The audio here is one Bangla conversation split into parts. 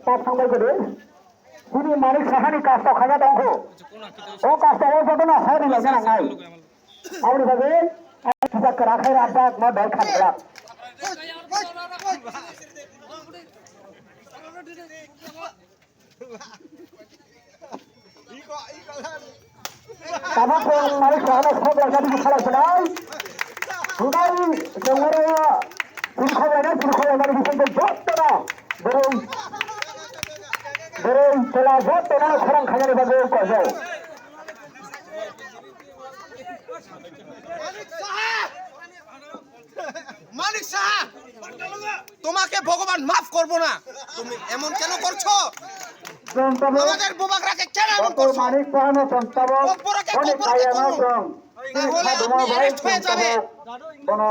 তার সঙ্গে করে তিনি মানিক সাহানি কাজটা খাজা দঙ্গ ও কাজটা ও যাবে না হয় না জানা নাই আপনি ভাবে রাখাই রাখা না দল খারাপ মানিক সাহানা সব রাজা খেলাচ্ছে নাই সুদাই জঙ্গলে পুরখবরে পুরখবরে বিষয়টা যত না বরং বরং তোলা যত না খরং খাজারে ভাবে কয় মানিক সাহা তোমাকে ভগবান মাফ করবো না তুমি এমন কেন করছো আমাদের বোবাকরাকে কেন এমন করছো মানিক সাহানো সন্তাবক অনেক কায়ানো চং তাহলে আপনি অ্যারেস্ট হয়ে যাবে কোন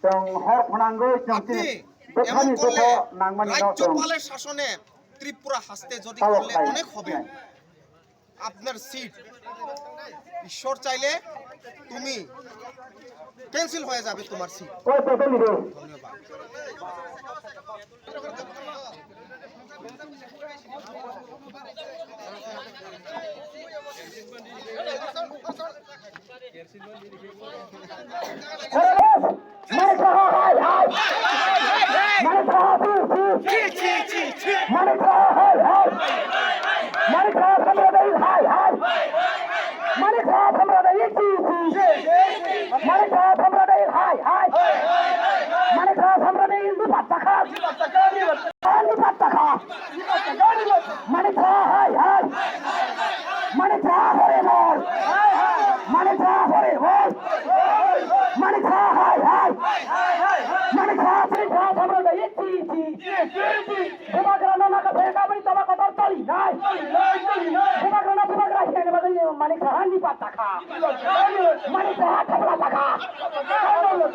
চং হর ফনাঙ্গ চংতি দোকানি তো নাংমানি ন চং রাজ্যপালের শাসনে ত্রিপুরা হাসতে যদি করলে অনেক হবে আপনার সিট ঈশ্বর চাইলে তুমি ক্যান্সেল হয়ে যাবে তোমার সিট ওই তো নিবে ধন্যবাদ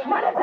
Money